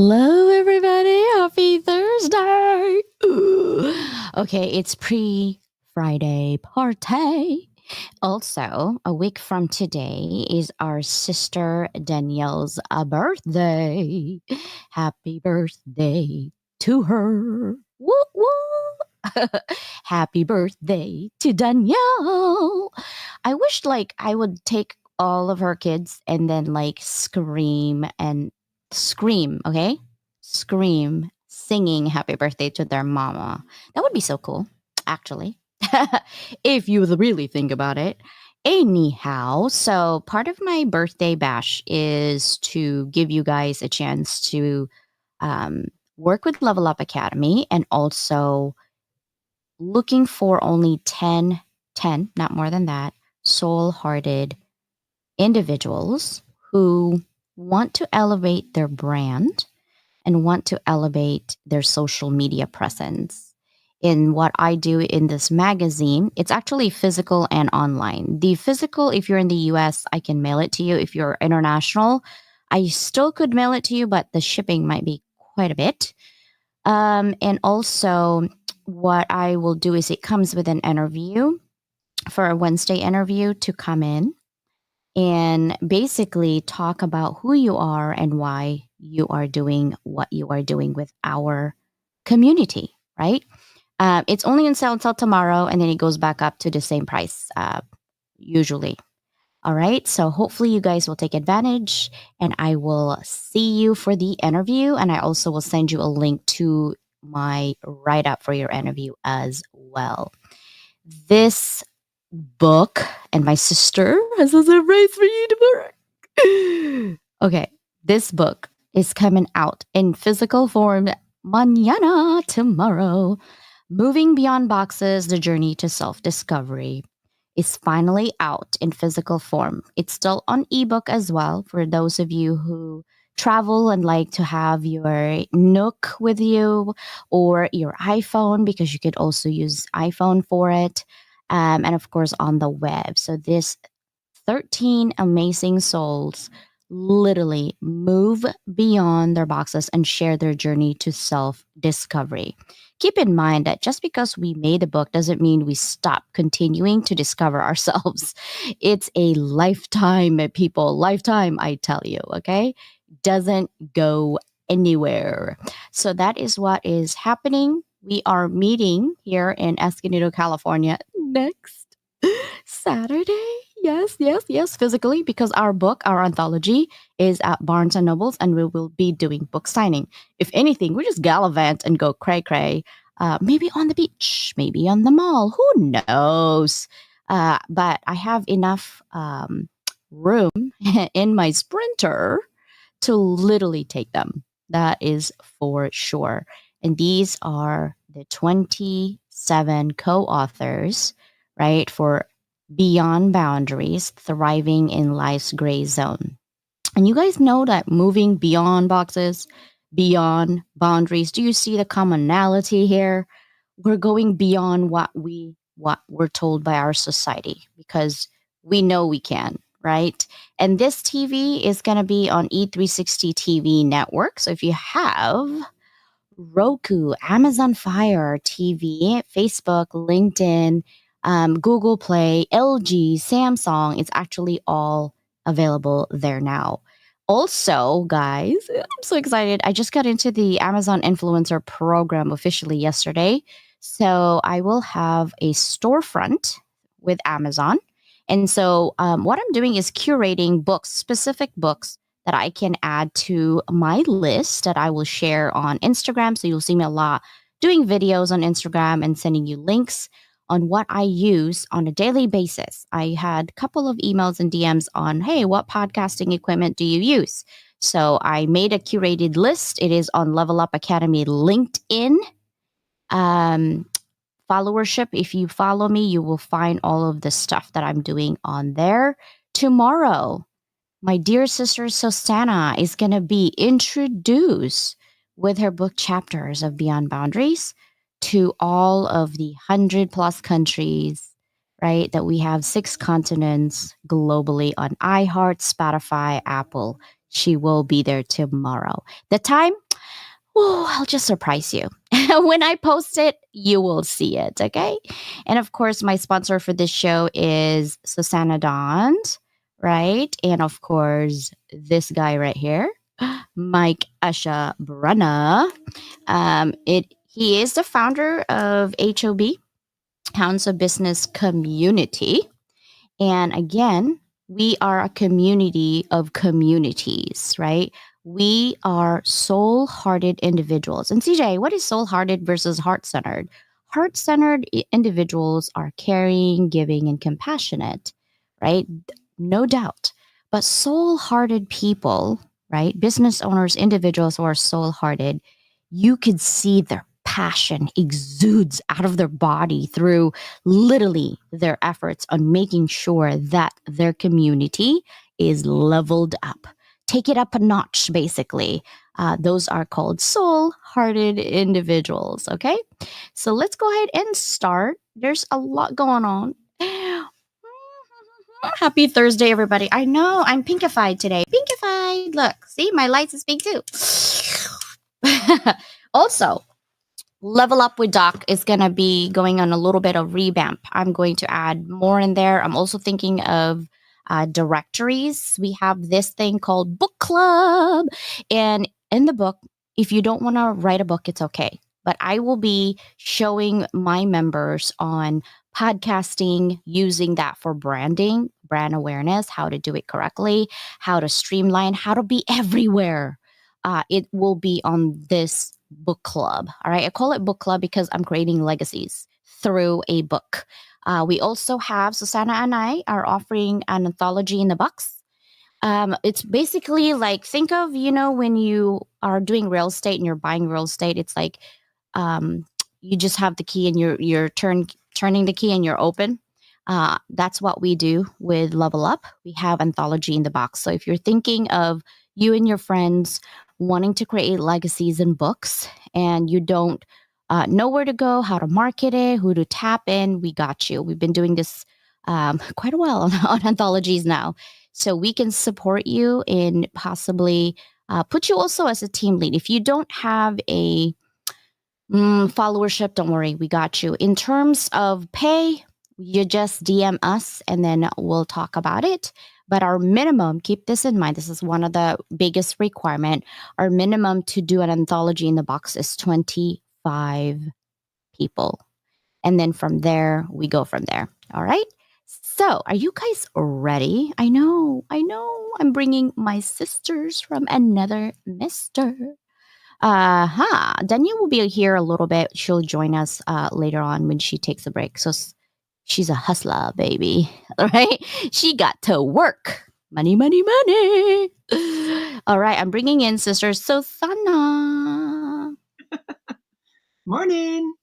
Hello, everybody. Happy Thursday. Ooh. Okay, it's pre Friday party. Also, a week from today is our sister Danielle's birthday. Happy birthday to her. Woo woo. Happy birthday to Danielle. I wish I would take all of her kids and then scream and scream, okay? Scream singing happy birthday to their mama. That would be so cool, actually. If you really think about it. Anyhow, so part of my birthday bash is to give you guys a chance to um, work with Level Up Academy and also looking for only 10, not more than that, soul hearted individuals who want to elevate their brand and want to elevate their social media presence. In what I do in this magazine, it's actually physical and online. The physical, if you're in the US, I can mail it to you. If you're international, I still could mail it to you, but the shipping might be quite a bit. And also, what I will do is it comes with an interview for a Wednesday interview to come in and basically talk about who you are and why you are doing what you are doing with our community, right? It's only on sale until tomorrow, and then it goes back up to the same price, usually. All right. So hopefully you guys will take advantage, and I will see you for the interview. And I also will send you a link to my write up for your interview as well. This book, and my sister has a surprise for you tomorrow. Okay, this book is coming out in physical form mañana, tomorrow. Moving Beyond Boxes, The Journey to Self Discovery is finally out in physical form. It's still on ebook as well for those of you who travel and like to have your Nook with you or your iPhone, because you could also use iPhone for it. And of course, on the web. So, this 13 amazing souls literally move beyond their boxes and share their journey to self discovery. Keep in mind that just because we made a book doesn't mean we stop continuing to discover ourselves. It's a lifetime, people, lifetime, I tell you, okay? Doesn't go anywhere. So that is what is happening. We are meeting here in Escondido, California next Saturday. Yes, yes, yes, physically, because our book, our anthology, is at Barnes and Nobles, and we will be doing book signing. If anything, we just gallivant and go cray cray. Maybe on the beach, maybe on the mall. Who knows? But I have enough room in my Sprinter to literally take them. That is for sure. And these are the 27 co authors, right, for Beyond Boundaries, Thriving in Life's Gray Zone. And you guys know that moving beyond boxes, beyond boundaries, do you see the commonality here? We're going beyond what we're told by our society because we know we can, right? And this TV is going to be on E360 TV network. So if you have Roku, Amazon Fire TV, Facebook, LinkedIn, Google Play, LG, Samsung, it's actually all available there now. Also, guys, I'm so excited. I just got into the Amazon Influencer Program officially yesterday. So I will have a storefront with Amazon. And so what I'm doing is curating books, specific books that I can add to my list that I will share on Instagram. So you'll see me a lot doing videos on Instagram and sending you links on what I use on a daily basis. I had a couple of emails and DMs on, hey, what podcasting equipment do you use? So I made a curated list. It is on Level Up Academy LinkedIn. Um, Followership. If you follow me, you will find all of the stuff that I'm doing on there. Tomorrow, my dear sister Sostana is going to be introduced with her book chapters of Beyond Boundaries to all of the 100 plus countries, right? That we have 6 continents globally on iHeart, Spotify, Apple. She will be there tomorrow. The time, I'll just surprise you. When I post it, you will see it. Okay. And of course, my sponsor for this show is Susanna Dond, right? And of course, this guy right here, Mike Asha Brana. He is the founder of HOB, Hounds of Business Community. And again, we are a community of communities, right? We are soul hearted individuals. And CJ, what is soul hearted versus heart centered? Heart centered individuals are caring, giving, and compassionate, right? No doubt. But soul hearted people, right? Business owners, individuals who are soul hearted, you could see their passion exudes out of their body through literally their efforts on making sure that their community is leveled up. Take it up a notch, basically. Those are called soul hearted individuals. Okay. So let's go ahead and start. There's a lot going on. Happy Thursday, everybody. I know I'm pinkified today. Pinkified. Look, see, my lights is pink too. Also, Level Up with Doc is going to be going on a little bit of revamp. I'm going to add more in there. I'm also thinking of directories. We have this thing called Book Club. And in the book, if you don't want to write a book, it's okay. But I will be showing my members on podcasting, using that for branding, brand awareness, how to do it correctly, how to streamline, how to be everywhere. It will be on this book club. All right. I call it book club because I'm creating legacies through a book. We also have Susanna and I are offering an anthology in the box. It's basically like, think of, when you are doing real estate and you're buying real estate, it's like um, you just have the key and you're turning the key and you're open. That's what we do with Level Up. We have anthology in the box. So if you're thinking of you and your friends wanting to create legacies in books and you don't know where to go, how to market it, who to tap in, we got you. We've been doing this quite a while on anthologies now. So we can support you in possibly put you also as a team lead. If you don't have a followership, don't worry, we got you. In terms of pay, you just DM us and then we'll talk about it. But our minimum, keep this in mind, this is one of the biggest requirement. Our minimum to do an anthology in the box is 25 people. And then from there, we go from there. All right. So are you guys ready? I know. I'm bringing my sisters from another mister. Danielle will be here a little bit. She'll join us later on when she takes a break. So she's a hustler, baby. All right. She got to work. Money, money, money. All right. I'm bringing in Sister Susanna. Morning.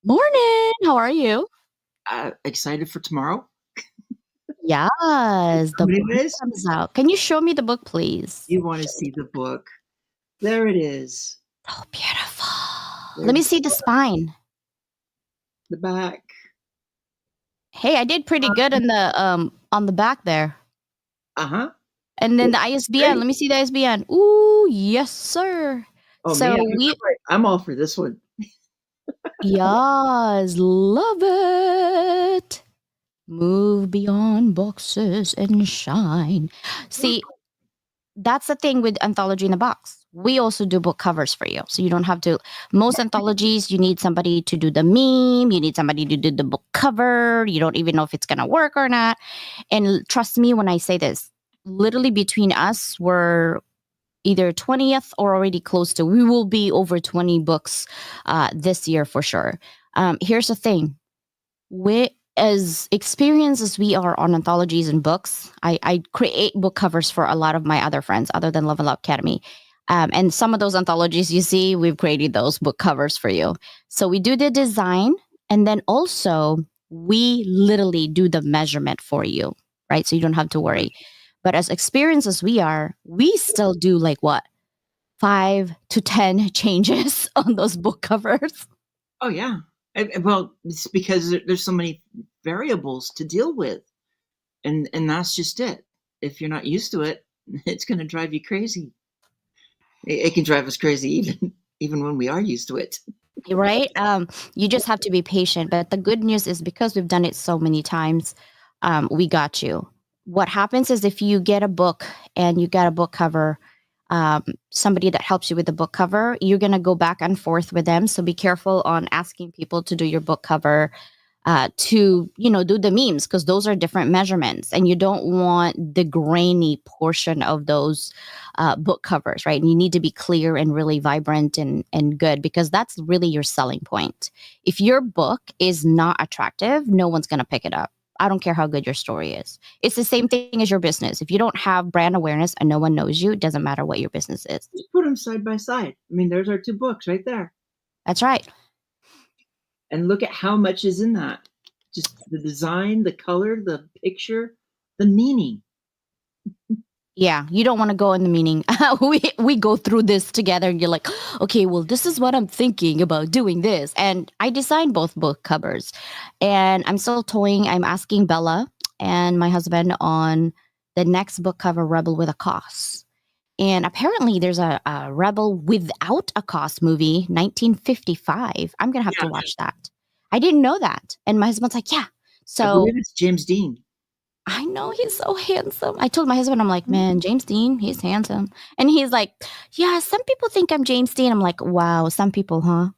Morning. How are you? Excited for tomorrow? Yes. The book comes out. Can you show me the book, please? You want to see the book? There it is. Oh, beautiful. Let me see the spine. The back. Hey, I did pretty good on the back there. Uh-huh. And then the ISBN. Let me see the ISBN. Ooh, yes, sir. Oh, so man, I'm all for this one. Yes, love it. Move beyond boxes and shine. See, that's the thing with Anthology in the Box. We also do book covers for you. So you don't have to. Most anthologies, you need somebody to do the meme. You need somebody to do the book cover. You don't even know if it's going to work or not. And trust me when I say this, literally between us, we're either 20th or already close to. We will be over 20 books this year for sure. Here's the thing. As experienced as we are on anthologies and books, I create book covers for a lot of my other friends other than Level Up Academy. And some of those anthologies you see, we've created those book covers for you. So we do the design and then also we literally do the measurement for you, right? So you don't have to worry. But as experienced as we are, we still do like what? 5 to 10 changes on those book covers. Oh, yeah. Well, it's because there's so many variables to deal with. And that's just it. If you're not used to it, it's going to drive you crazy. It can drive us crazy even when we are used to it. right? You just have to be patient. But the good news is because we've done it so many times, we got you. What happens is if you get a book and you get a book cover, somebody that helps you with the book cover, you're going to go back and forth with them. So be careful on asking people to do your book cover, to do the memes, because those are different measurements and you don't want the grainy portion of those book covers, right? And you need to be clear and really vibrant and good, because that's really your selling point. If your book is not attractive, no one's going to pick it up. I don't care how good your story is. It's the same thing as your business. If you don't have brand awareness and no one knows you, it doesn't matter what your business is. Just put them side by side. I mean, there's our 2 books right there. That's right. And look at how much is in that. Just the design, the color, the picture, the meaning. Yeah, you don't want to go in the meeting. We go through this together, and you're like, okay, well, this is what I'm thinking about doing this. And I designed both book covers, and I'm still toying. I'm asking Bella and my husband on the next book cover, Rebel with a Cause. And apparently, there's a Rebel Without a Cause movie, 1955. I'm gonna have to Yeah, watch that. I didn't know that, and my husband's like, yeah. I So believe it's James Dean. I know he's so handsome. I told my husband, I'm like, man, James Dean, he's handsome. And he's like, yeah, some people think I'm James Dean. I'm like, wow, some people, huh?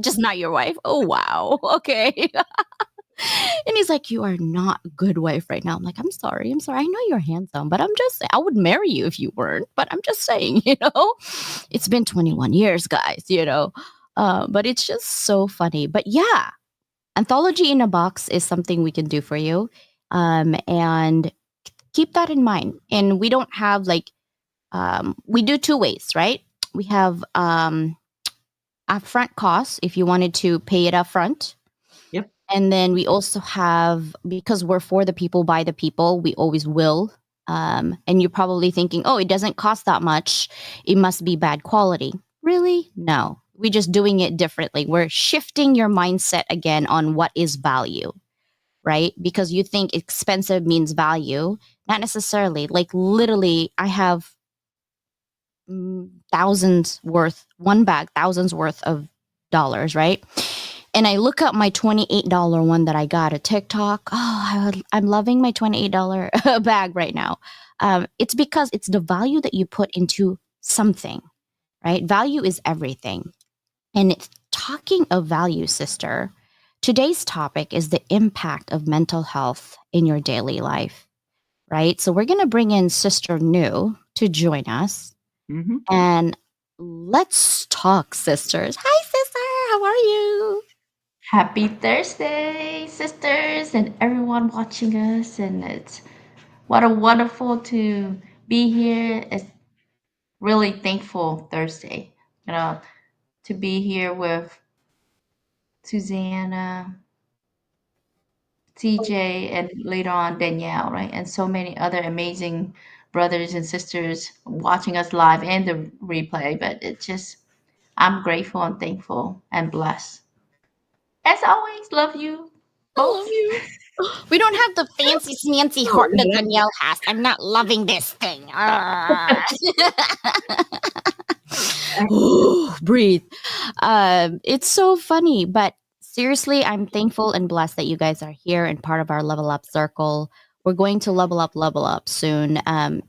Just not your wife. Oh, wow. Okay. And he's like, you are not a good wife right now. I'm like, I'm sorry. I'm sorry. I know you're handsome, but I'm just, I would marry you if you weren't. But I'm just saying, it's been 21 years, guys. But it's just so funny. But yeah, Anthology in a Box is something we can do for you. And keep that in mind. And we don't have we do 2 ways, right? We have upfront costs if you wanted to pay it upfront. Yep. And then we also have, because we're for the people, by the people, we always will. And you're probably thinking, oh, it doesn't cost that much. It must be bad quality. Really? No. We're just doing it differently. We're shifting your mindset again on what is value, right? Because you think expensive means value. Not necessarily. Like literally, I have one bag, thousands worth of dollars, right? And I look up my $28 one that I got at TikTok. Oh, I'm loving my $28 bag right now. It's because it's the value that you put into something, right? Value is everything. And it's talking of value, sister. Today's topic is the impact of mental health in your daily life, right? So we're going to bring in Sister New to join us. Mm-hmm. And let's talk, sisters. Hi, sister. How are you? Happy Thursday, sisters, and everyone watching us. And it's what a wonderful to be here. It's really thankful Thursday, to be here with Susanna, TJ, and later on Danielle, right? And so many other amazing brothers and sisters watching us live and the replay. But it's just, I'm grateful and thankful and blessed. As always, love you I love both. you. We don't have the fancy smancy heart that Danielle has. I'm not loving this thing. Ooh, breathe. It's so funny, but seriously, I'm thankful and blessed that you guys are here and part of our level up circle. We're going to level up soon. I'm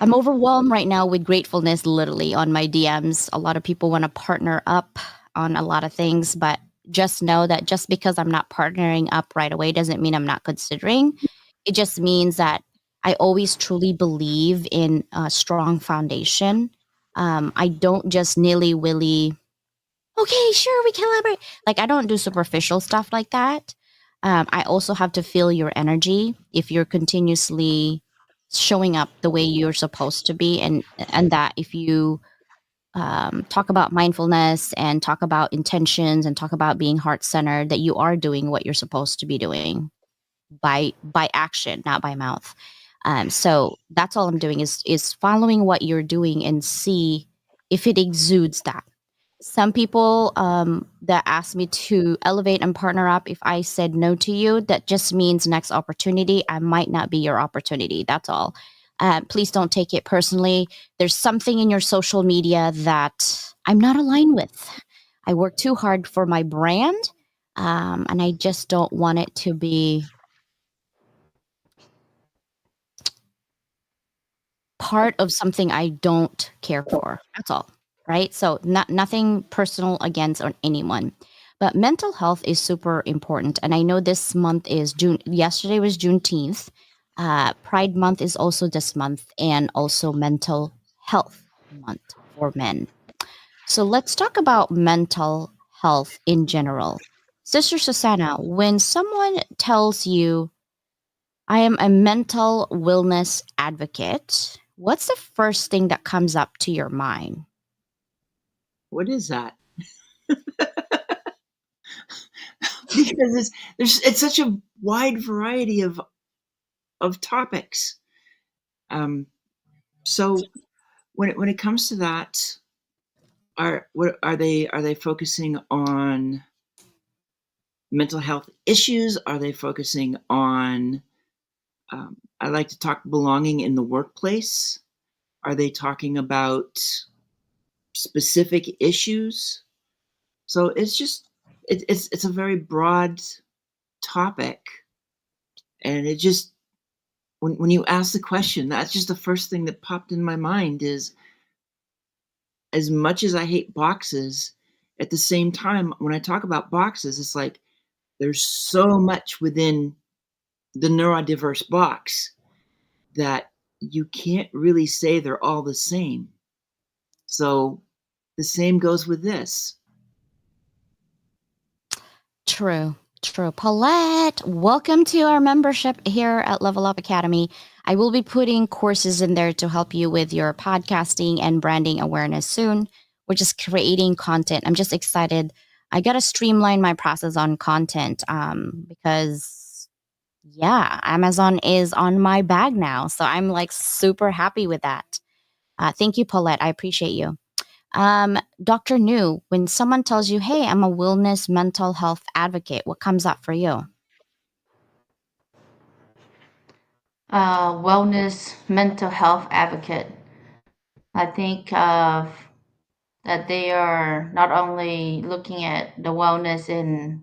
overwhelmed right now with gratefulness, literally on my DMs. A lot of people want to partner up on a lot of things, but just know that just because I'm not partnering up right away doesn't mean I'm not considering. It just means that I always truly believe in a strong foundation. I don't just nilly willy, okay, sure, we collaborate. Like, I don't do superficial stuff like that. I also have to feel your energy if you're continuously showing up the way you're supposed to be, and that if you talk about mindfulness and talk about intentions and talk about being heart centered, that you are doing what you're supposed to be doing by action, not by mouth. So that's all I'm doing is following what you're doing and see if it exudes that. Some people that ask me to elevate and partner up, if I said no to you, that just means next opportunity, I might not be your opportunity. That's all. Please don't take it personally. There's something in your social media that I'm not aligned with. I work too hard for my brand, and I just don't want it to be part of something I don't care for. That's all, right? So nothing personal against anyone. But mental health is super important. And I know this month is June. Yesterday was Juneteenth. Pride Month is also this month, and also Mental Health Month for men. So let's talk about mental health in general. Sister Susanna, when someone tells you, I am a mental wellness advocate, what's the first thing that comes up to your mind? What is that? Because it's such a wide variety of topics. So when it comes to that, are they focusing on mental health issues? Are they focusing on I like to talk belonging in the workplace? Are they talking about specific issues? So it's a very broad topic, and it just when you ask the question, that's just the first thing that popped in my mind is, as much as I hate boxes, at the same time, when I talk about boxes, it's like there's so much within the neurodiverse box that you can't really say they're all the same. So the same goes with this. True, true. Paulette, welcome to our membership here at Level Up Academy. I will be putting courses in there to help you with your podcasting and branding awareness soon. We're just creating content. I'm just excited. I got to streamline my process on content because, yeah, Amazon is on my bag now. So I'm like super happy with that. Thank you, Paulette. I appreciate you. Dr. New, when someone tells you, hey, I'm a wellness mental health advocate, what comes up for you? Wellness mental health advocate. I think that they are not only looking at the wellness in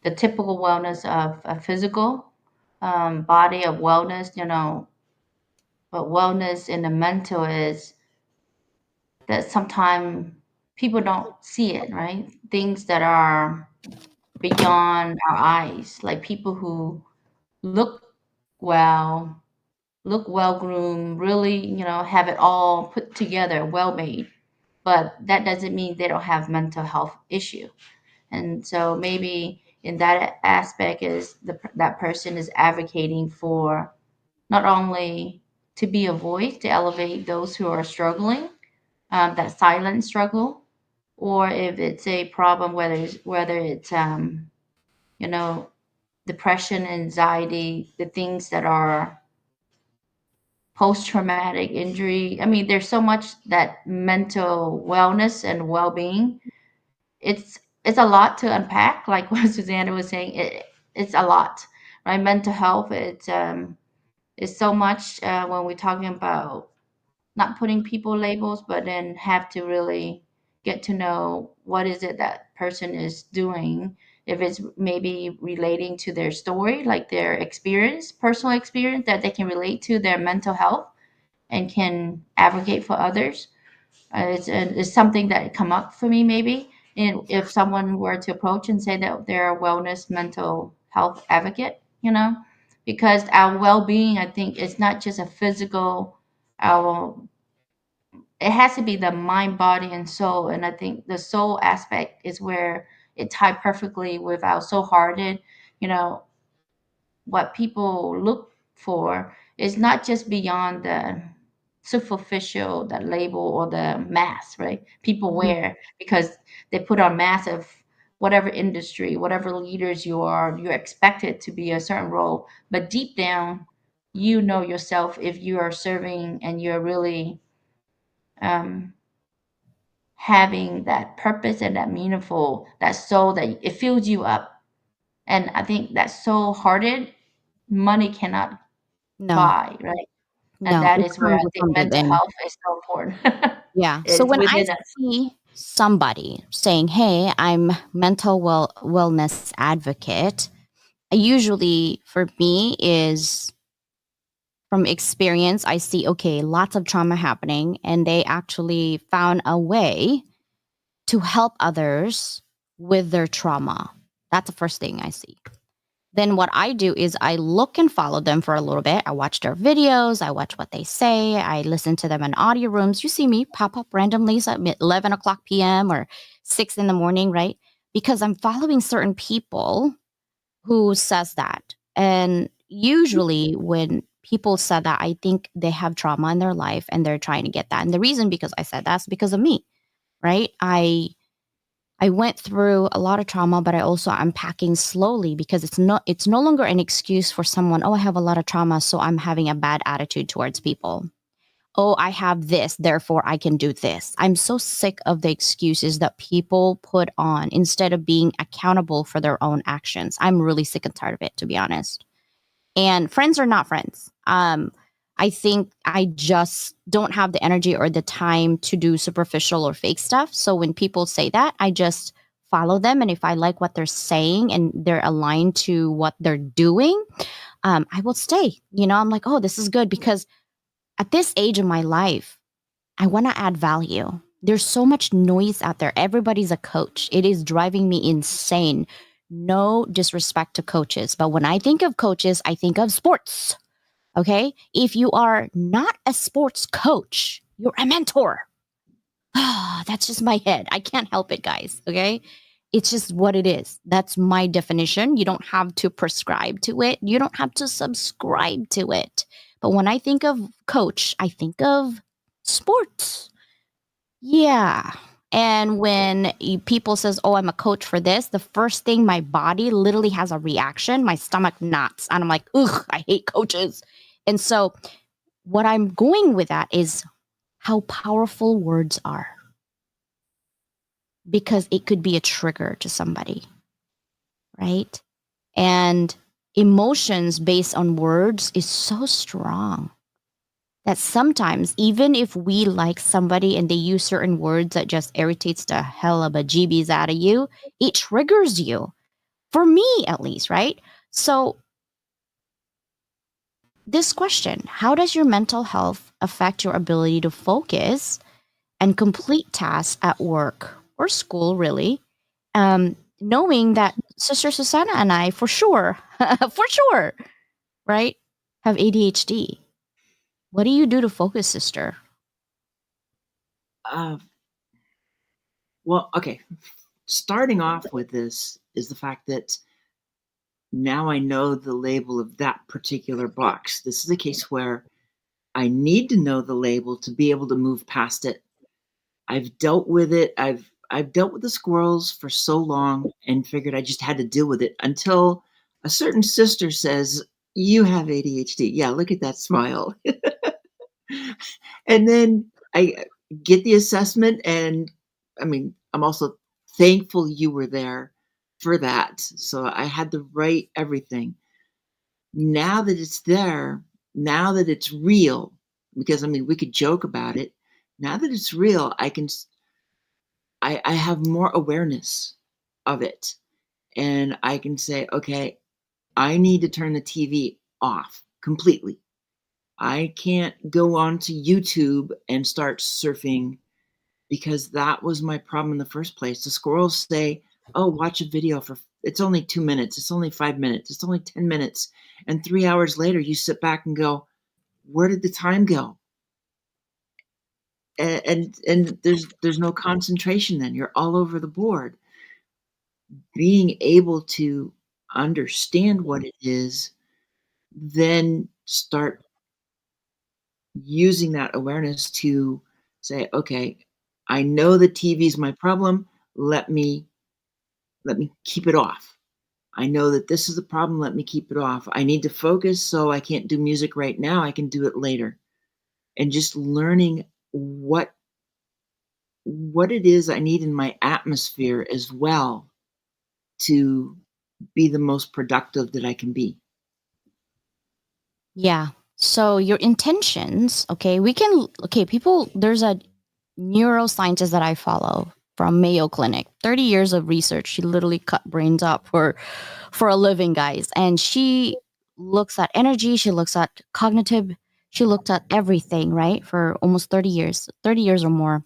the typical wellness of a physical body of wellness, but wellness in the mental is that sometimes people don't see it, right? Things that are beyond our eyes, like people who look well, look well groomed, really, have it all put together, well made. But that doesn't mean they don't have mental health issue. And so maybe in that aspect is that person is advocating for not only to be a voice to elevate those who are struggling, that silent struggle, or if it's a problem, whether it's you know depression, anxiety, the things that are post traumatic injury. I mean, there's so much that mental wellness and well being. It's a lot to unpack. Like what Susanna was saying, it's a lot, right? Mental health. It's so much when we're talking about not putting people labels, but then have to really get to know what is it that person is doing. If it's maybe relating to their story, like their experience, personal experience that they can relate to their mental health and can advocate for others. It's something that come up for me maybe. And if someone were to approach and say that they're a wellness mental health advocate, because our well-being, I think, is not just a physical, our it has to be the mind, body, and soul. And I think the soul aspect is where it tied perfectly with our soul-hearted. You know, what people look for is not just beyond the superficial, that label or the mask, right? People Mhm. wear because they put on masks of whatever industry, whatever leaders you are, you're expected to be a certain role. But deep down, you know yourself if you are serving and you're really um, having that purpose and that meaningful, that soul that it fills you up. And I think that soul hearted money cannot No. buy, right? And No, that it is where I comes think from mental within. health is so important. Yeah. So It's when I within us. see somebody saying, "Hey, I'm mental wellness advocate," I usually for me is from experience, I see, okay, lots of trauma happening, and they actually found a way to help others with their trauma. That's the first thing I see. Then what I do is I look and follow them for a little bit. I watch their videos, I watch what they say, I listen to them in audio rooms. You see me pop up randomly at 11 o'clock p.m. or 6 in the morning, right? Because I'm following certain people who says that. And usually when people said that, I think they have trauma in their life and they're trying to get that. And the reason because I said that's because of me, right? I went through a lot of trauma, but I also unpacking slowly because it's no longer an excuse for someone, oh, I have a lot of trauma, so I'm having a bad attitude towards people. Oh, I have this, therefore I can do this. I'm so sick of the excuses that people put on instead of being accountable for their own actions. I'm really sick and tired of it, to be honest. And friends are not friends. I think I just don't have the energy or the time to do superficial or fake stuff. So when people say that, I just follow them. And if I like what they're saying and they're aligned to what they're doing, I will stay. I'm like, oh, this is good because at this age of my life, I want to add value. There's so much noise out there. Everybody's a coach. It is driving me insane. No disrespect to coaches, but when I think of coaches, I think of sports. Okay. If you are not a sports coach, you're a mentor. That's just my head. I can't help it, guys. Okay. It's just what it is. That's my definition. You don't have to prescribe to it, you don't have to subscribe to it. But when I think of coach, I think of sports. Yeah. And when people says, "Oh, I'm a coach for this," the first thing my body literally has a reaction. My stomach knots, and I'm like, "Ugh, I hate coaches." And so, what I'm going with that is how powerful words are, because it could be a trigger to somebody, right? And emotions based on words is so strong that sometimes even if we like somebody and they use certain words that just irritates the hell of a GBs out of you, it triggers you. For me at least, right? So this question, how does your mental health affect your ability to focus and complete tasks at work or school, really? Knowing that Sister Susanna and I, for sure, for sure, right, have ADHD. What do you do to focus, sister? Uh, well, okay. Starting off with this is the fact that now I know the label of that particular box. This is a case where I need to know the label to be able to move past it. I've dealt with it. I've dealt with the squirrels for so long and figured I just had to deal with it until a certain sister says, "You have ADHD." Yeah, look at that smile. And then I get the assessment, and I mean, I'm also thankful you were there for that. So I had to write everything. Now that it's there, now that it's real, because I mean, we could joke about it. Now that it's real, I have more awareness of it, and I can say, okay, I need to turn the TV off completely. I can't go onto YouTube and start surfing because that was my problem in the first place. The squirrels say, "Oh, watch a video for it's only 2 minutes, it's only 5 minutes, it's only 10 minutes." And 3 hours later, you sit back and go, "Where did the time go?" And there's no concentration then. You're all over the board. Being able to understand what it is, then start using that awareness to say, "Okay, I know the TV is my problem. Let me keep it off. I know that this is the problem. Let me keep it off. I need to focus, so I can't do music right now. I can do it later." And just learning what it is I need in my atmosphere as well to be the most productive that I can be. Yeah. So your intentions, okay, people, there's a neuroscientist that I follow from Mayo Clinic, 30 years of research. She literally cut brains up for a living, guys. And she looks at energy, she looks at cognitive, she looked at everything, right? For almost 30 years or more.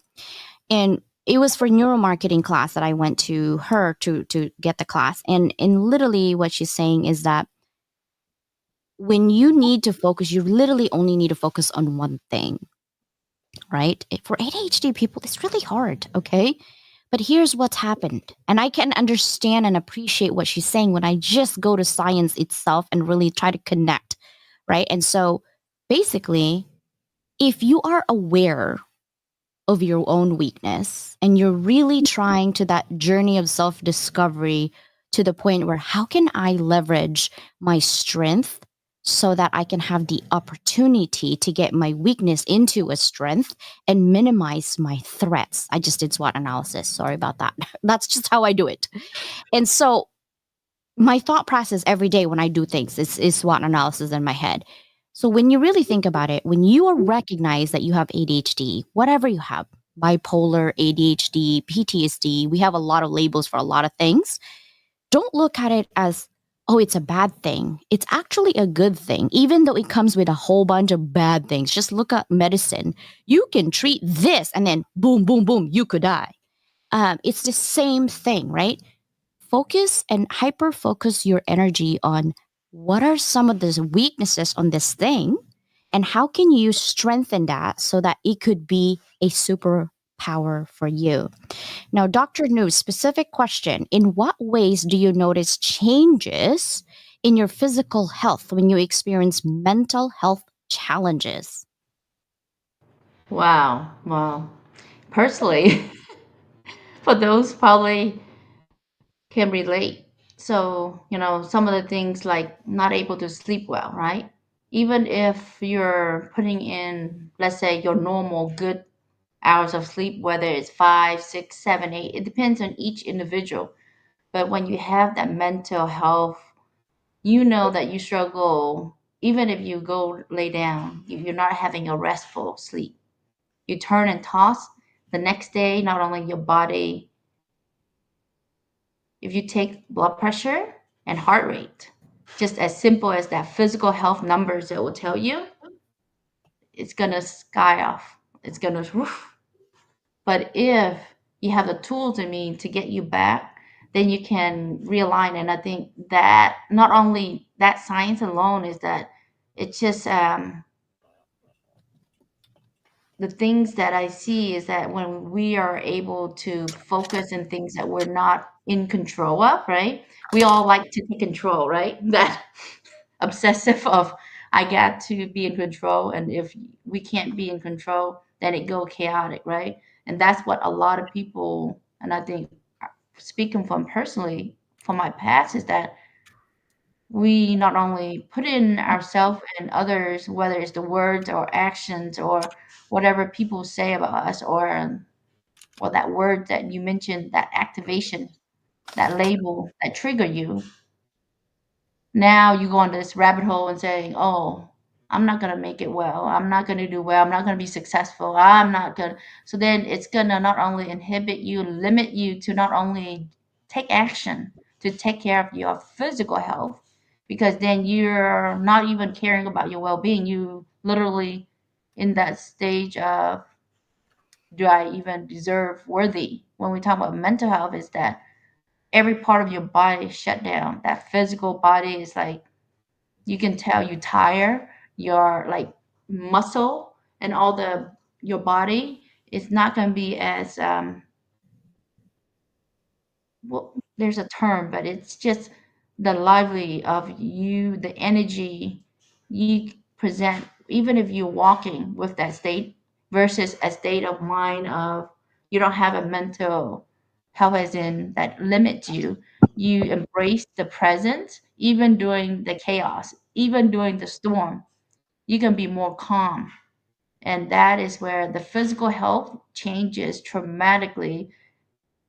And it was for neuromarketing class that I went to her to get the class. And literally what she's saying is that when you need to focus, you literally only need to focus on one thing, right? For ADHD people, it's really hard, okay? But here's what's happened. And I can understand and appreciate what she's saying when I just go to science itself and really try to connect, right? And so basically, if you are aware of your own weakness and you're really trying to that journey of self discovery to the point where how can I leverage my strength so that I can have the opportunity to get my weakness into a strength and minimize my threats. I just did SWOT analysis. Sorry about that. That's just how I do it. And so my thought process every day when I do things is SWOT analysis in my head. So when you really think about it, when you are recognize that you have ADHD, whatever you have, bipolar, ADHD, PTSD, we have a lot of labels for a lot of things. Don't look at it as, oh, it's a bad thing. It's actually a good thing, even though it comes with a whole bunch of bad things. Just look at medicine. You can treat this and then boom, boom, boom, you could die. It's the same thing, right? Focus and hyper focus your energy on what are some of the weaknesses on this thing and how can you strengthen that so that it could be a superpower for you. Now, Dr. New, specific question. In what ways do you notice changes in your physical health when you experience mental health challenges? Wow. Well, personally, for those probably can relate. So, some of the things like not able to sleep well, right? Even if you're putting in, let's say, your normal good hours of sleep, whether it's 5, 6, 7, 8, it depends on each individual. But when you have that mental health, you know that you struggle, even if you go lay down, you're not having a restful sleep. You turn and toss the next day, not only your body, if you take blood pressure and heart rate, just as simple as that physical health numbers that will tell you, it's gonna sky off. It's gonna woof. But if you have the tools in me to get you back, then you can realign. And I think that not only that science alone is that it's just the things that I see is that when we are able to focus in things that we're not in control of, right? We all like to take control, right? That obsessive of I got to be in control, and if we can't be in control, then it go chaotic, right? And that's what a lot of people, and I think speaking from personally from my past, is that we not only put in ourselves and others, whether it's the words or actions or whatever people say about us, or that word that you mentioned, that activation, that label that trigger you. Now you go on this rabbit hole and saying, "Oh, I'm not gonna make it well. I'm not gonna do well. I'm not gonna be successful. I'm not gonna." So then it's gonna not only inhibit you, limit you to not only take action to take care of your physical health, because then you're not even caring about your well-being. You literally in that stage of, do I even deserve worthy? When we talk about mental health, is that every part of your body is shut down. That physical body is like, you can tell you tire your like muscle and all the your body is not going to be as well, there's a term, but it's just the lively of you, the energy you present, even if you're walking with that state versus a state of mind of you don't have a mental health as in that limits you. You embrace the present, even during the chaos, even during the storm, you can be more calm. And that is where the physical health changes dramatically.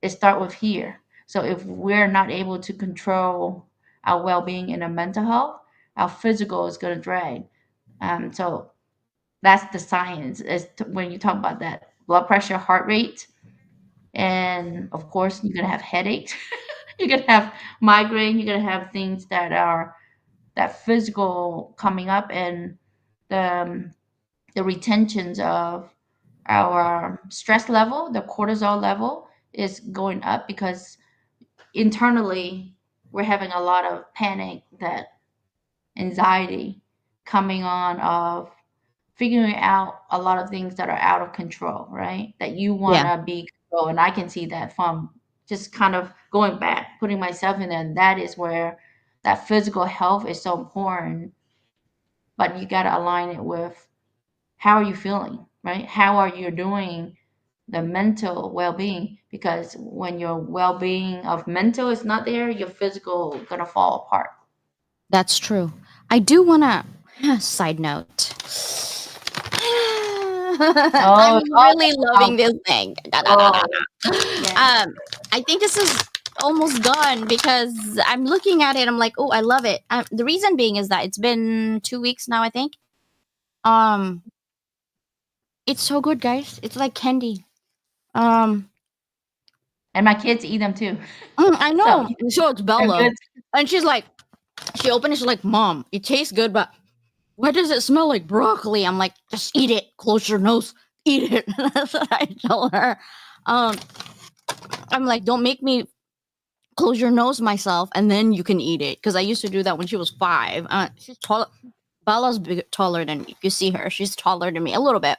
It start with here. So if we're not able to control our well-being and our mental health, our physical is going to drag. So that's the science. When you talk about that blood pressure, heart rate, and of course you're gonna have headaches. You're gonna have migraine. You're gonna have things that are that physical coming up, and the the retentions of our stress level, the cortisol level is going up because internally we're having a lot of panic, that anxiety coming on of figuring out a lot of things that are out of control, right? That you want Yeah, to be control. And I can see that from just kind of going back, putting myself in there. And that is where that physical health is so important, but you got to align it with how are you feeling, right? How are you doing the mental well-being? Because when your well-being of mental is not there, your physical gonna fall apart. that's true. I do want to, side note. I'm Oh, oh, really oh, loving this thing. Da, da, da, da, oh, da. yeah. I think this is almost done because I'm looking at it. I'm like, oh, I love it. The reason being is that it's been 2 weeks now, I think. Um, it's so good, guys. It's like candy. Um, And my kids eat them too. I So know. So it's they're Bella, good. and she's like, she opened it. She's like, Mom, it tastes good, but why does it smell like broccoli? I'm like, just eat it. Close your nose. Eat it. That's what I tell her. Um, I'm like, don't make me close your nose myself, and then you can eat it. Because I used to do that when she was 5. She's tall. Bella's taller than me. If you see her, she's taller than me a little bit.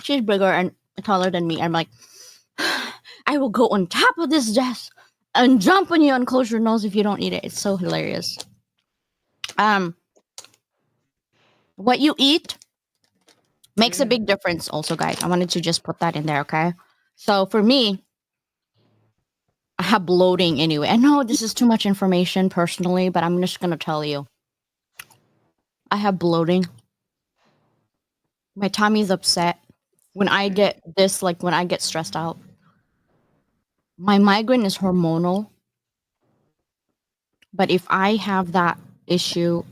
She's bigger and taller than me. I'm like, I will go on top of this desk and jump on you and close your nose if you don't eat it. It's so hilarious. Um, what you eat makes a big difference also, guys. I wanted to just put that in there, okay? So for me, I have bloating anyway. I know this is too much information personally, but I'm just gonna tell you. I have bloating. My tummy's upset. When I get this, like when I get stressed out, my migraine is hormonal. But if I have that issue,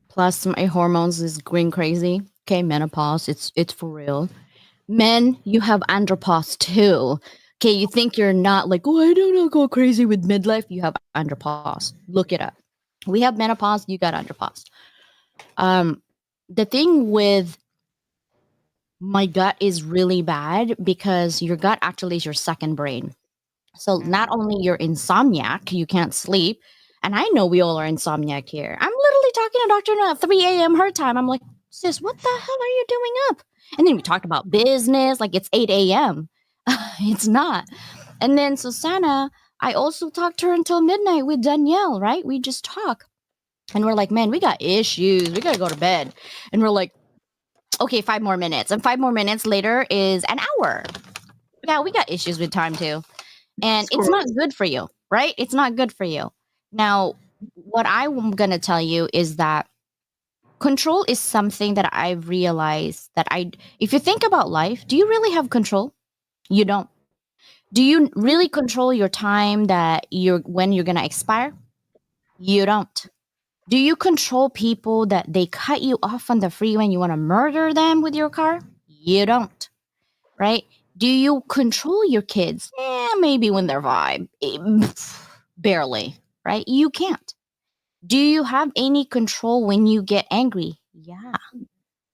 plus my hormones is going crazy, okay, menopause, it's for real. Men, you have andropause too. Okay, you think you're not like, oh, I don't know, go crazy with midlife. You have andropause. Look it up. We have menopause. You got andropause. Um, the thing with my gut is really bad because your gut actually is your second brain. So not only you're insomniac, you can't sleep, and I know we all are insomniac here. I'm literally talking to Doctor at 3 a.m. her time. I'm like, sis, what the hell are you doing up? And then we talked about business, like it's 8 a.m. It's not. And then Susanna, I also talked to her until midnight with Danielle, right? We just talk. And we're like, man, we got issues. We got to go to bed. And we're like, okay, 5 more minutes. And 5 more minutes later is an hour. Yeah, we got issues with time too. And it's not good for you, right? It's not good for you. Now, what I'm going to tell you is that control is something that I've realized that if you think about life, do you really have control? You don't. Do you really control your time that when you're going to expire? You don't. Do you control people that they cut you off on the freeway and you want to murder them with your car? You don't, right? Do you control your kids? Maybe when they're 5. Barely, right? You can't. Do you have any control when you get angry? Yeah,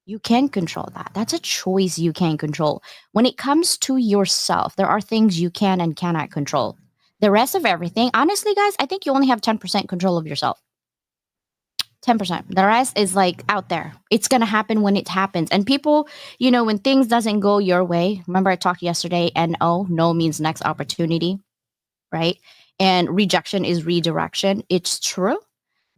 you can control that. That's a choice you can control. When it comes to yourself, there are things you can and cannot control. The rest of everything, honestly, guys, I think you only have 10% control of yourself. 10%. The rest is like out there. It's going to happen when it happens. And people, when things doesn't go your way, remember I talked yesterday, no means next opportunity, right? And rejection is redirection. It's true.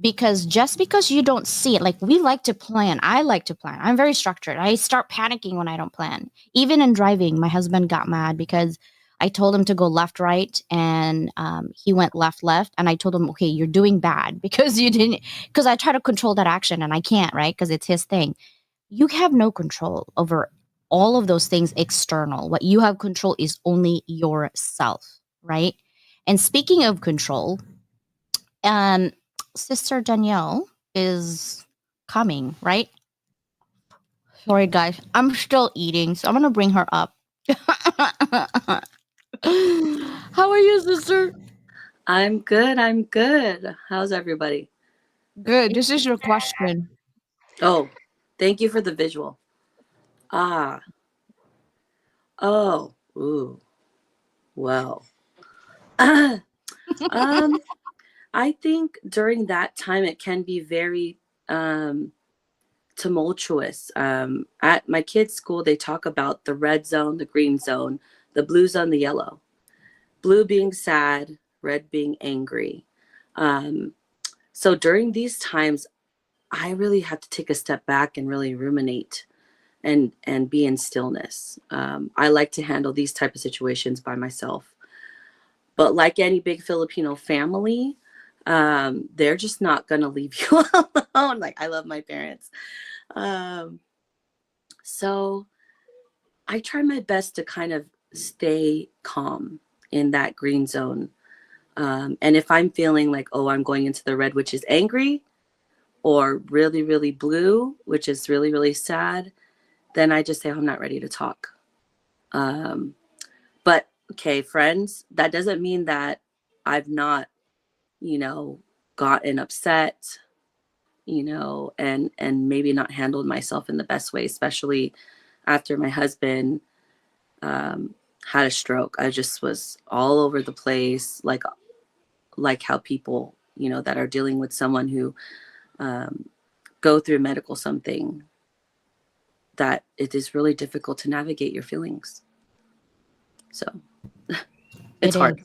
Because just because you don't see it, like we like to plan. I like to plan. I'm very structured. I start panicking when I don't plan. Even in driving, my husband got mad because I told him to go left, right, and he went left, left. And I told him, okay, you're doing bad because you didn't, because I try to control that action and I can't, right? Because it's his thing. You have no control over all of those things external. What you have control is only yourself, right? And speaking of control, Sister Danielle is coming, right? Sorry, guys. I'm still eating, so I'm gonna bring her up. How are you, sister? I'm good. I'm good. How's everybody? Good. This is your question. Oh, thank you for the visual. Ah. Oh. Ooh. Well. I think during that time it can be very tumultuous. At my kids' school, they talk about the red zone, the green zone, the blue zone, the yellow. Blue being sad, red being angry. So during these times, I really have to take a step back and really ruminate and be in stillness. I like to handle these type of situations by myself. But like any big Filipino family, they're just not gonna leave you alone. Like I love my parents. So I try my best to kind of stay calm in that green zone. And if I'm feeling like, oh, I'm going into the red, which is angry, or really, really blue, which is really, really sad, then I just say, oh, I'm not ready to talk. But okay, friends, that doesn't mean that I've not, gotten upset, and maybe not handled myself in the best way, especially after my husband had a stroke. I just was all over the place, like how people, that are dealing with someone who go through medical something, that it is really difficult to navigate your feelings. So it's hard.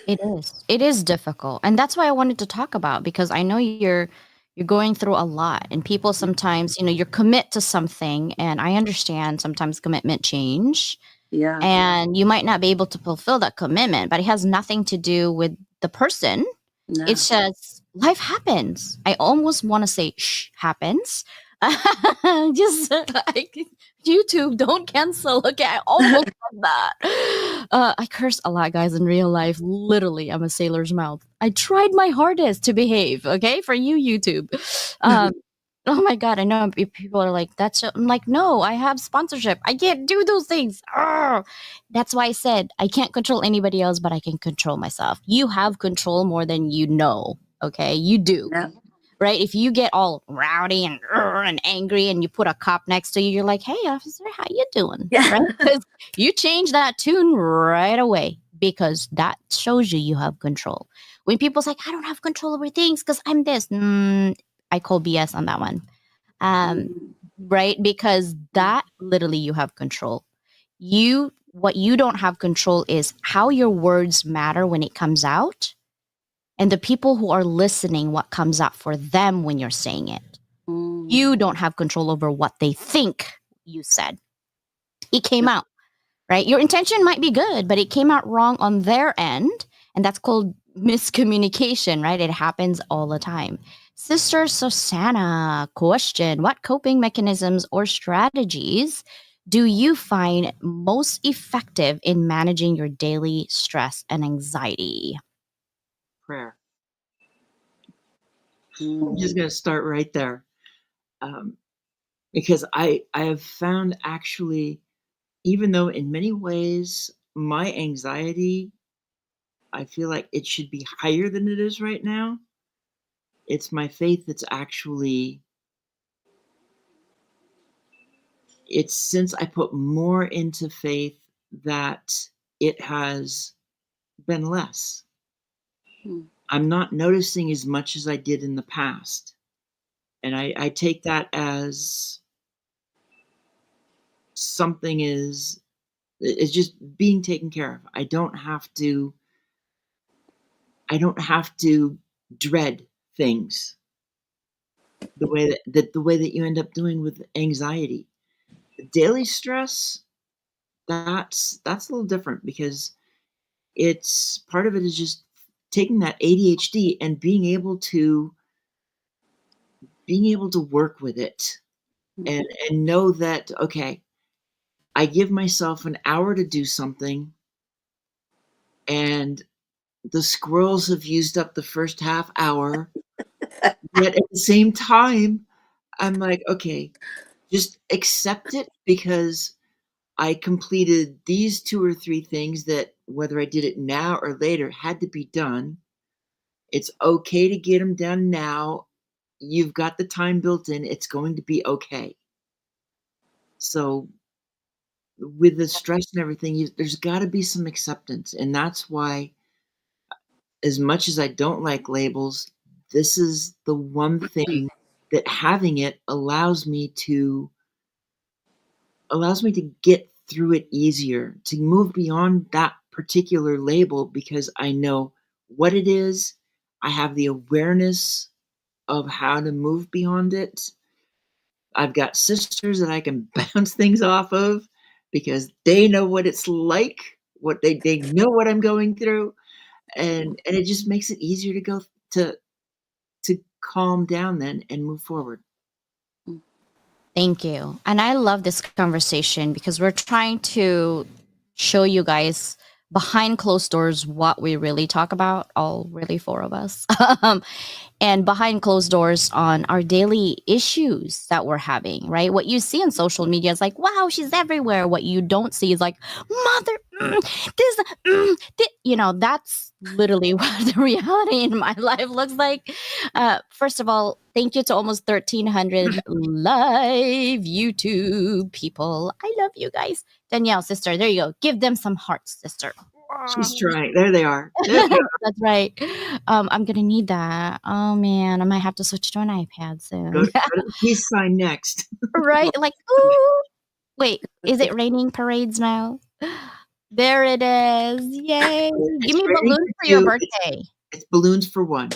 It is. It is difficult. And that's why I wanted to talk about, because I know you're going through a lot, and people sometimes, you commit to something, and I understand sometimes commitment change, Yeah. and you might not be able to fulfill that commitment, but it has nothing to do with the person. No. It's just life happens. I almost want to say shh happens. Just like YouTube, don't cancel. Okay, I almost said that. I curse a lot, guys, in real life. Literally, I'm a sailor's mouth. I tried my hardest to behave, okay, for you, YouTube. Oh my god, I know people are like, I'm like, no, I have sponsorship. I can't do those things. Arrgh. That's why I said I can't control anybody else, but I can control myself. You have control more than you know, okay? You do. Yeah. Right? If you get all rowdy and angry and you put a cop next to you, you're like, hey, officer, how you doing? Yeah. Right? Because you change that tune right away, because that shows you have control. When people's like, I don't have control over things because I'm this, I call BS on that one. Right? Because that literally you have control. What you don't have control is how your words matter when it comes out, and the people who are listening, what comes out for them when you're saying it. You don't have control over what they think you said. It came out, right? Your intention might be good, but it came out wrong on their end, and that's called miscommunication, right? It happens all the time. Sister Susanna, question: what coping mechanisms or strategies do you find most effective in managing your daily stress and anxiety? Prayer. I'm just going to start right there. Because I have found, actually, even though in many ways my anxiety, I feel like it should be higher than it is right now, it's my faith that's actually, it's since I put more into faith that it has been less. I'm not noticing as much as I did in the past. And I take that as something is just being taken care of. I don't have to dread things the way that you end up doing with anxiety. The daily stress, that's a little different, because it's part of it is just taking that ADHD and being able to work with it, and know that, okay, I give myself an hour to do something, and the squirrels have used up the first half hour. Yet at the same time, I'm like, okay, just accept it, because I completed these 2 or 3 things that, whether I did it now or later, had to be done. It's okay to get them done now. You've got the time built in. It's going to be okay. So, with the stress and everything, there's got to be some acceptance. And that's why, as much as I don't like labels, this is the one thing that having it allows me to get through it easier, to move beyond that particular label, because I know what it is. I have the awareness of how to move beyond it. I've got sisters that I can bounce things off of, because they know what it's like, what they know what I'm going through, and it just makes it easier to go to to calm down then and move forward. Thank you. And I love this conversation because we're trying to show you guys behind closed doors what we really talk about, all really four of us. And behind closed doors on our daily issues that we're having, right? What you see on social media is like, wow, she's everywhere. What you don't see is like, mother, you know, that's literally what the reality in my life looks like. First of all, thank you to almost 1,300 live YouTube people. I love you guys. Danielle, sister, there you go. Give them some hearts, sister. She's trying. There they are. There they are. That's right. I'm gonna need that. Oh man, I might have to switch to an iPad soon. Go to the peace sign next. Right? Like, ooh. Wait, is it raining parades now? There it is. Yay. Give me raining balloons for for your you. birthday. It's balloons for one.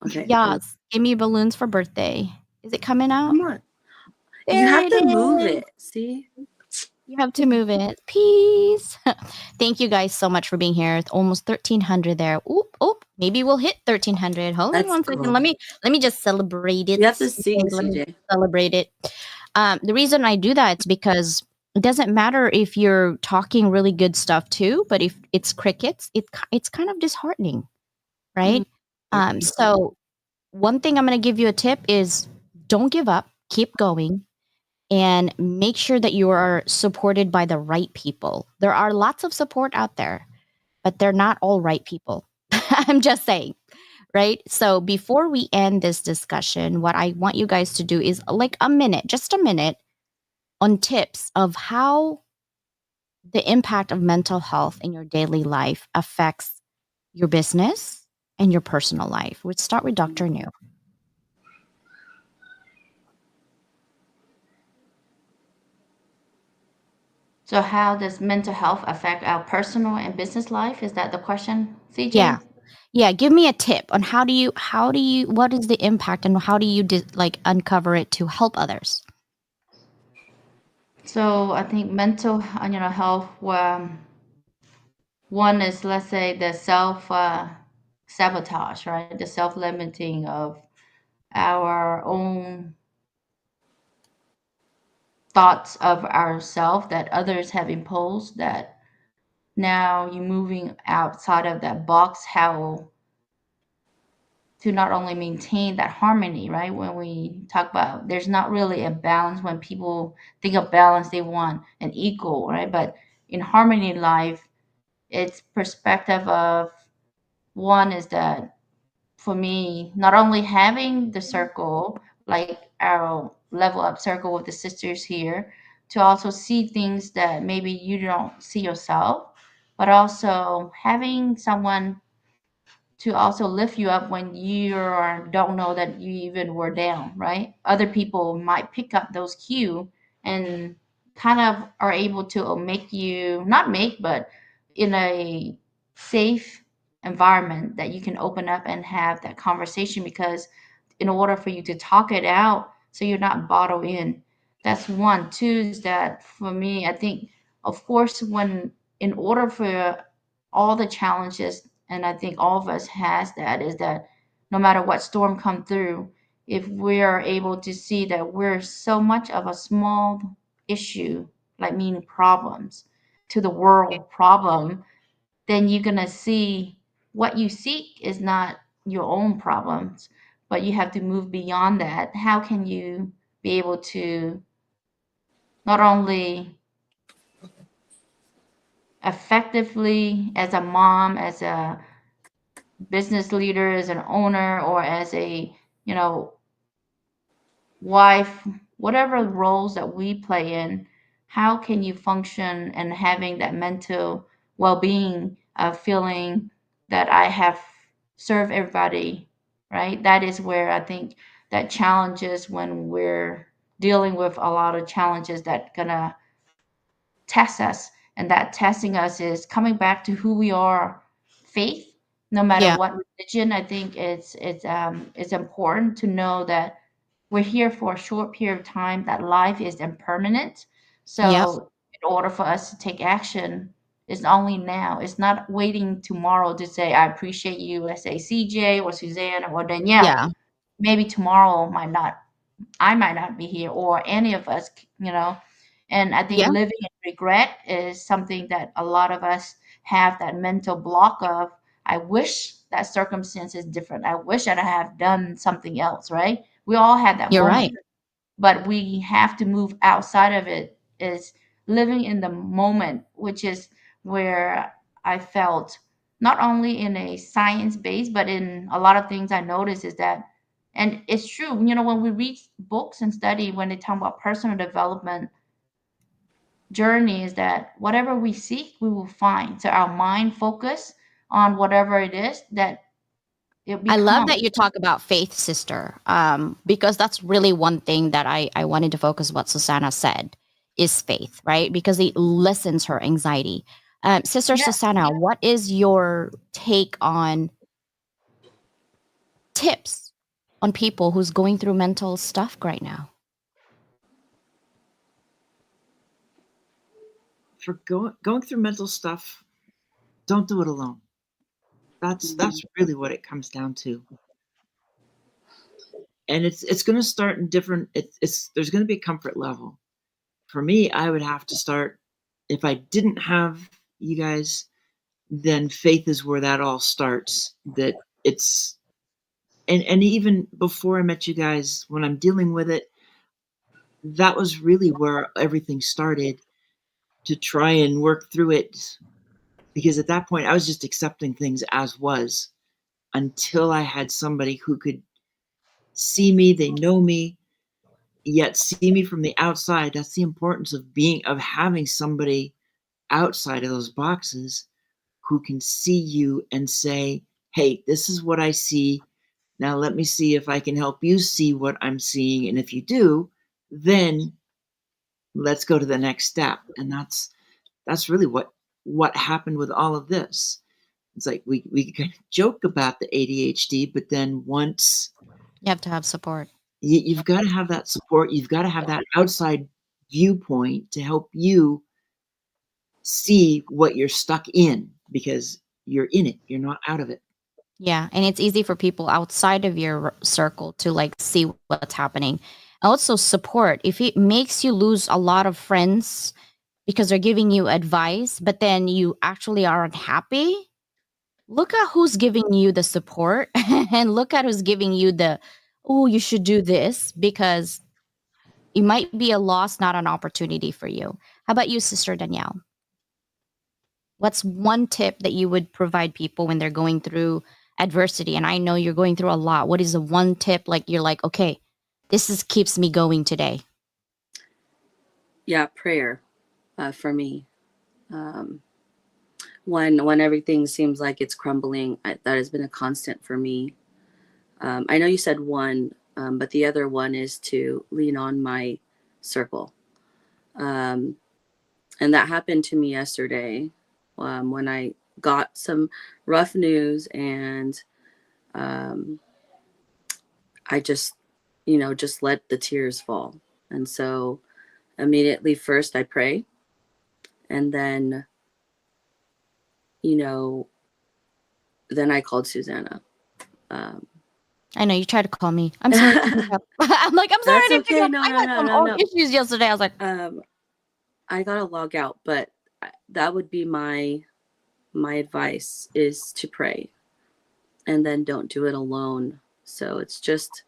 Okay. Yes. Give me balloons for birthday. Is it coming out? Come on. There You have it to move is. it. See? You have to move it. Peace. Thank you guys so much for being here. It's almost 1,300 there. Oop. Maybe we'll hit 1,300. Hold That's on one second. cool. Let me just celebrate it. You have to sing, Okay, let me CJ. celebrate it. The reason I do that is because it doesn't matter if you're talking really good stuff too, but if it's crickets, it's kind of disheartening, right? So one thing I'm going to give you a tip is don't give up, keep going, and make sure that you are supported by the right people. There are lots of support out there, but they're not all right people. I'm just saying, right? So before we end this discussion, what I want you guys to do is like just a minute on tips of how the impact of mental health in your daily life affects your business and your personal life. We'd start with Dr. New. So how does mental health affect our personal and business life? Is that the question, CJ? Yeah, give me a tip on how do you what is the impact and how do you like uncover it to help others? So I think mental, health. One is, let's say, the self sabotage, right? The self limiting of our own thoughts of ourself that others have imposed. That now you're moving outside of that box. How to not only maintain that harmony, right? When we talk about there's not really a balance. When people think of balance, they want an equal, right? But in harmony life, it's perspective of one is that for me, not only having the circle, like our level up circle with the sisters here, to also see things that maybe you don't see yourself, but also having someone to also lift you up when you don't know that you even were down, right? Other people might pick up those cues and kind of are able to make you not make, but in a safe environment that you can open up and have that conversation, because in order for you to talk it out so you're not bottled in. That's one. Two is that for me, I think, of course, when in order for all the challenges, and I think all of us has that, is that no matter what storm come through, if we are able to see that we're so much of a small issue, like meaning problems, to the world problem, then you're gonna see what you seek is not your own problems, but you have to move beyond that. How can you be able to not only effectively as a mom, as a business leader, as an owner, or as a, you know, wife, whatever roles that we play in, how can you function and having that mental well-being of feeling that I have served everybody, right? That is where I think that challenges when we're dealing with a lot of challenges that gonna test us, and that testing us is coming back to who we are, faith, no matter Yeah. what religion. I think it's important to know that we're here for a short period of time, that life is impermanent. Yep. So in order for us to take action, it's only now. It's not waiting tomorrow to say I appreciate you, let's say CJ or Suzanne or Danielle. Yeah. Maybe tomorrow might not, I might not be here, or any of us, you know. And I think Yeah. living in regret is something that a lot of us have that mental block of. I wish that circumstance is different. I wish that I have done something else, right? We all had that You're right. moment, but we have to move outside of it, is living in the moment, which is where I felt not only in a science base, but in a lot of things I noticed is that, and it's true, you know, when we read books and study, when they talk about personal development journey, is that whatever we seek, we will find. So our mind focus on whatever it is that it I love becomes. that you talk about faith, sister, because that's really one thing that I wanted to focus what Susanna said is faith, right? Because it lessens her anxiety. Sister Yeah. Susanna, what is your take on tips on people who's going through mental stuff right now? For going through mental stuff, don't do it alone. That's really what it comes down to. And it's going to start in different. It's there's going to be a comfort level. For me, I would have to start. If I didn't have you guys, then faith is where that all starts. That it's and even before I met you guys, when I'm dealing with it, that was really where everything started to try and work through it. Because at that point, I was just accepting things as was until I had somebody who could see me, they know me, yet see me from the outside. That's the importance of having somebody outside of those boxes who can see you and say, hey, this is what I see. Now let me see if I can help you see what I'm seeing. And if you do, then let's go to the next step. And that's really what happened with all of this. It's like we kind of joke about the ADHD, but then once You have to have support. you've got to have that support, you've got to have that outside viewpoint to help you see what you're stuck in because you're in it, you're not out of it. Yeah, and it's easy for people outside of your circle to like see what's happening. Also, support. If it makes you lose a lot of friends because they're giving you advice, but then you actually aren't happy, look at who's giving you the support and look at who's giving you the, oh, you should do this because it might be a loss, not an opportunity for you. How about you, Sister Danielle? What's one tip that you would provide people when they're going through adversity? And I know you're going through a lot. What is the one tip like you're like, okay, this is keeps me going today? Yeah, prayer for me. Um, when everything seems like it's crumbling, that has been a constant for me. I know you said one, but the other one is to lean on my circle. Um, and that happened to me yesterday when I got some rough news, and um, I just let the tears fall. And so immediately first I pray, and then, you know, then I called Susanna. Um, I know you tried to call me. I'm sorry. I didn't pick up. I'm like, I'm sorry. I that's didn't pick okay. up. No, I no, had no, some no, own no. issues yesterday. I was like, I gotta log out, but that would be my advice is to pray, and then don't do it alone. So it's just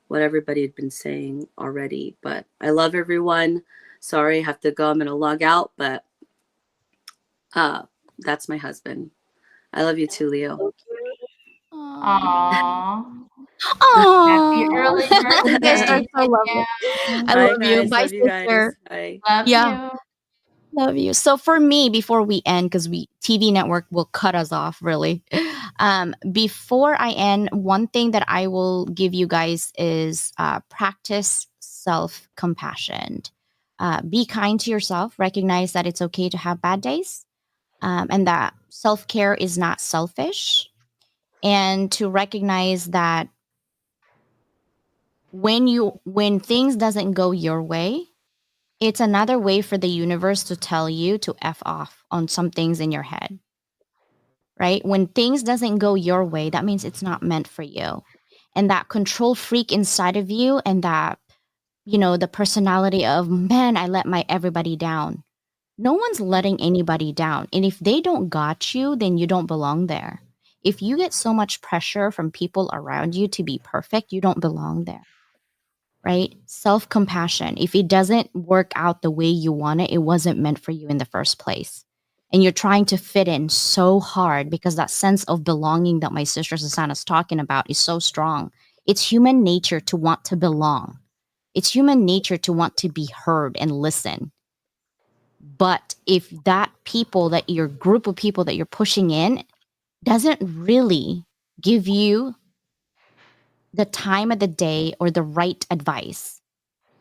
what everybody had been saying already. But I love everyone. Sorry, I have to go. I'm going to log out, but that's my husband. I love you too, Leo. Aww. Happy Oh, early you guys are birthday so lovely. again. I Bye, love you. guys. Bye, Love you guys. sister. Bye. Love Yeah, you. love you. So for me, before we end, because we TV network will cut us off, really. Before I end, one thing that I will give you guys is practice self compassion. Be kind to yourself. Recognize that it's okay to have bad days, and that self care is not selfish. And to recognize that when things doesn't go your way, it's another way for the universe to tell you to f off on some things in your head, right? When things doesn't go your way, that means it's not meant for you. And that control freak inside of you, and that, the personality of, man, I let my everybody down. No one's letting anybody down. And if they don't got you, then you don't belong there. If you get so much pressure from people around you to be perfect, you don't belong there, right? Self compassion. If it doesn't work out the way you want it, it wasn't meant for you in the first place. And you're trying to fit in so hard because that sense of belonging that my sister Susanna's talking about is so strong. It's human nature to want to belong. It's human nature to want to be heard and listen. But if your group of people that you're pushing in doesn't really give you the time of the day or the right advice,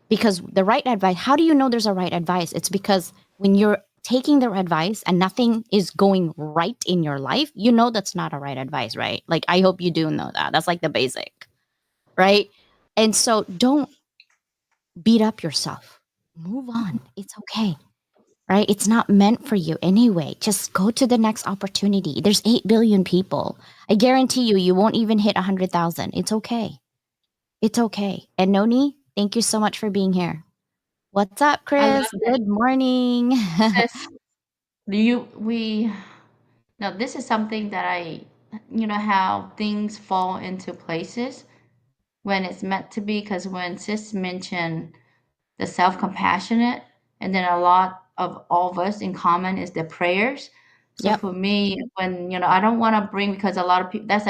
because the right advice, how do you know there's a right advice? It's because when you're taking their advice and nothing is going right in your life, that's not a right advice, right? Like, I hope you do know that. That's like the basic, right? And so don't beat up yourself. Move on. It's okay. Right? It's not meant for you anyway. Just go to the next opportunity. There's 8 billion people. I guarantee you won't even hit 100,000. It's okay. It's okay. And Noni, thank you so much for being here. What's up, I love Chris? it. Good morning. Sis, now this is something that how things fall into places when it's meant to be. Because when Sis mentioned the self-compassionate, and then a lot of all of us in common is the prayers. So Yep. for me, when I don't want to bring, because a lot of people, that's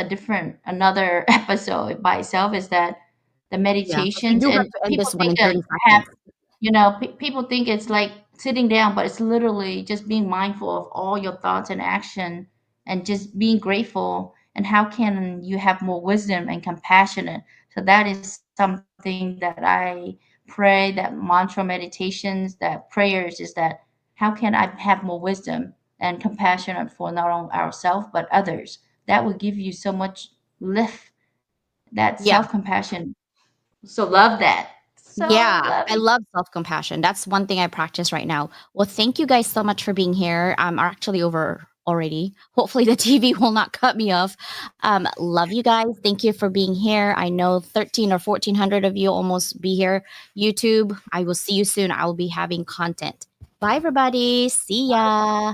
another episode by itself, is that the Yeah. But we meditations, do have and to end people this one think in that 30 have seconds. people think it's like sitting down, but it's literally just being mindful of all your thoughts and action, and just being grateful. And how can you have more wisdom and compassionate? So that is something that I pray, that mantra meditations, that prayers, is that how can I have more wisdom and compassion for not only ourselves but others? That will give you so much lift, that Yeah. self-compassion. So love that. So Yeah, love I it. love self compassion. That's one thing I practice right now. Well, thank you guys so much for being here. I'm actually over already. Hopefully, the TV will not cut me off. Love you guys. Thank you for being here. I know 13 or 1400 of you almost be here. YouTube, I will see you soon. I will be having content. Bye, everybody. See ya.